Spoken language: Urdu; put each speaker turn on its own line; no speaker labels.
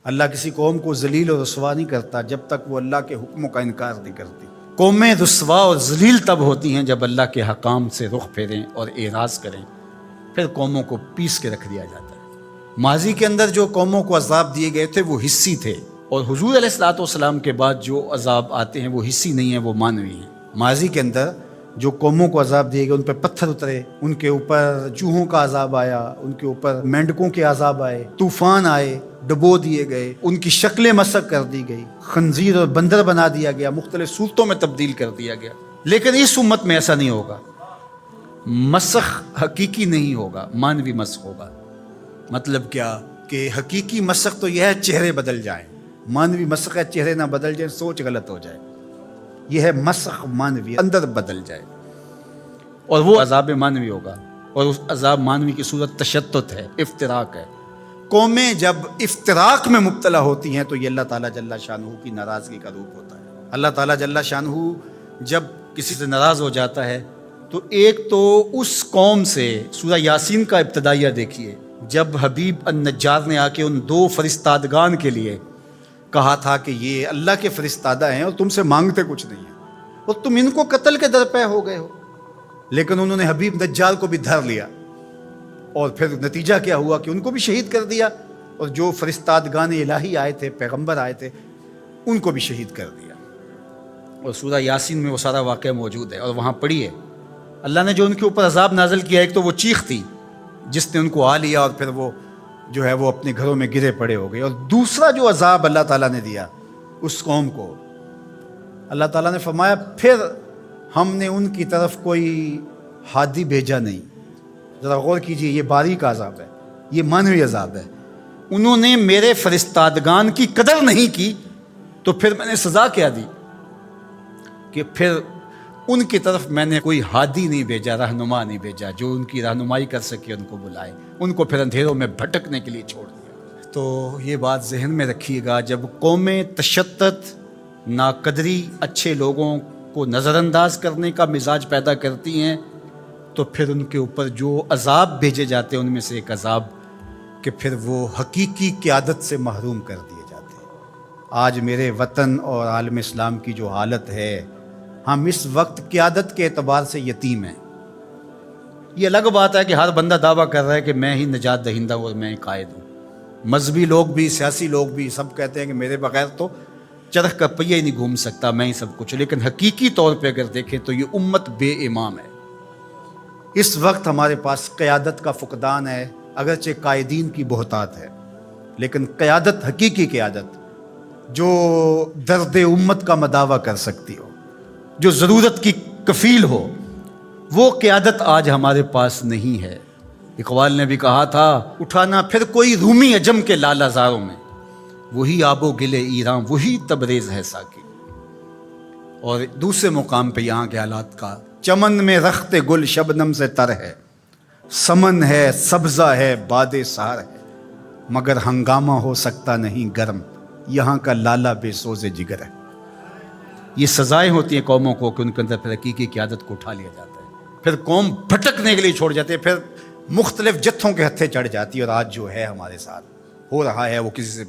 اللہ کسی قوم کو ذلیل و رسوا نہیں کرتا جب تک وہ اللہ کے حکموں کا انکار نہیں کرتی۔ قومیں رسوا اور ذلیل تب ہوتی ہیں جب اللہ کے حکام سے رخ پھیریں اور اعراض کریں، پھر قوموں کو پیس کے رکھ دیا جاتا ہے۔ ماضی کے اندر جو قوموں کو عذاب دیے گئے تھے وہ حصی تھے، اور حضور علیہ الصلوۃ والسلام کے بعد جو عذاب آتے ہیں وہ حصی نہیں ہیں، وہ معنوی ہیں۔ ماضی کے اندر جو قوموں کو عذاب دیے گئے، ان پہ پتھر اترے، ان کے اوپر چوہوں کا عذاب آیا، ان کے اوپر مینڈکوں کے عذاب آئے، طوفان آئے، ڈبو دیے گئے، ان کی شکلیں مسخ کر دی گئی، خنزیر اور بندر بنا دیا گیا، مختلف صورتوں میں تبدیل کر دیا گیا۔ لیکن اس امت میں ایسا نہیں ہوگا، مسخ حقیقی نہیں ہوگا، مانوی مسخ ہوگا۔ مطلب کیا کہ حقیقی مسخ تو یہ ہے چہرے بدل جائیں، مانوی مسخ ہے چہرے نہ بدل جائیں، سوچ غلط ہو جائے۔ یہ ہے مسخ مانوی، اندر بدل جائے، اور وہ عذاب مانوی ہوگا، اور اس عذاب مانوی کی صورت تشتت ہے، افتراق ہے۔ قومیں جب افتراق میں مبتلا ہوتی ہیں تو یہ اللہ تعالیٰ جل شانہ کی ناراضگی کا روپ ہوتا ہے۔ اللہ تعالیٰ جل شانہ جب کسی سے ناراض ہو جاتا ہے تو ایک تو اس قوم سے، سورہ یاسین کا ابتدائیہ دیکھیے، جب حبیب النجار نے آ کے ان 2 فرستادگان کے لیے کہا تھا کہ یہ اللہ کے فرستادہ ہیں اور تم سے مانگتے کچھ نہیں ہیں، اور تم ان کو قتل کے درپے ہو گئے ہو، لیکن انہوں نے حبیب نجار کو بھی دھر لیا، اور پھر نتیجہ کیا ہوا کہ ان کو بھی شہید کر دیا، اور جو فرستادگان الہی آئے تھے، پیغمبر آئے تھے، ان کو بھی شہید کر دیا۔ اور سورہ یاسین میں وہ سارا واقعہ موجود ہے، اور وہاں پڑھیے اللہ نے جو ان کے اوپر عذاب نازل کیا۔ ایک تو وہ چیخ تھی جس نے ان کو آ لیا، اور پھر وہ جو ہے وہ اپنے گھروں میں گرے پڑے ہو گئے۔ اور دوسرا جو عذاب اللہ تعالیٰ نے دیا اس قوم کو، اللہ تعالیٰ نے فرمایا پھر ہم نے ان کی طرف کوئی ہادی بھیجا نہیں۔ ذرا غور کیجئے، یہ باریک عذاب ہے، یہ مانوی عذاب ہے۔ انہوں نے میرے فرستادگان کی قدر نہیں کی تو پھر میں نے سزا کیا دی کہ پھر ان کی طرف میں نے کوئی ہادی نہیں بھیجا، رہنما نہیں بھیجا جو ان کی رہنمائی کر سکے، ان کو بلائے، ان کو پھر اندھیروں میں بھٹکنے کے لیے چھوڑ دیا۔ تو یہ بات ذہن میں رکھیے گا، جب قومیں تشدد، ناقدری، اچھے لوگوں کو نظر انداز کرنے کا مزاج پیدا کرتی ہیں تو پھر ان کے اوپر جو عذاب بھیجے جاتے ہیں ان میں سے ایک عذاب کہ پھر وہ حقیقی قیادت سے محروم کر دیے جاتے ہیں۔ آج میرے وطن اور عالم اسلام کی جو حالت ہے، ہم اس وقت قیادت کے اعتبار سے یتیم ہیں۔ یہ الگ بات ہے کہ ہر بندہ دعویٰ کر رہا ہے کہ میں ہی نجات دہندہ ہوں اور میں ہی قائد ہوں۔ مذہبی لوگ بھی، سیاسی لوگ بھی، سب کہتے ہیں کہ میرے بغیر تو چرخ کا پہیہ ہی نہیں گھوم سکتا، میں ہی سب کچھ۔ لیکن حقیقی طور پہ اگر دیکھیں تو یہ امت بے امام ہے۔ اس وقت ہمارے پاس قیادت کا فقدان ہے، اگرچہ قائدین کی بہتات ہے، لیکن قیادت، حقیقی قیادت جو درد امت کا مداوع کر سکتی ہو، جو ضرورت کی کفیل ہو، وہ قیادت آج ہمارے پاس نہیں ہے۔ اقبال نے بھی کہا تھا، اٹھانا پھر کوئی رومی عجم کے لالہ زاروں میں، وہی آب و گل ایران، وہی تبریز ہے ساکی۔ اور دوسرے مقام پہ یہاں کے حالات کا، چمن میں رخت گل شبنم سے تر ہے، سمن ہے، سبزہ ہے، باد سحر ہے، مگر ہنگامہ ہو سکتا نہیں گرم، یہاں کا لالا بے سوز جگر ہے۔ یہ سزائیں ہوتی ہیں قوموں کو کہ ان کے اندر پھر حقیقی قیادت کو اٹھا لیا جاتا ہے، پھر قوم بھٹکنے کے لیے چھوڑ جاتے ہیں، پھر مختلف جتھوں کے ہتھے چڑھ جاتی ہے۔ اور آج جو ہے ہمارے ساتھ ہو رہا ہے وہ کسی سے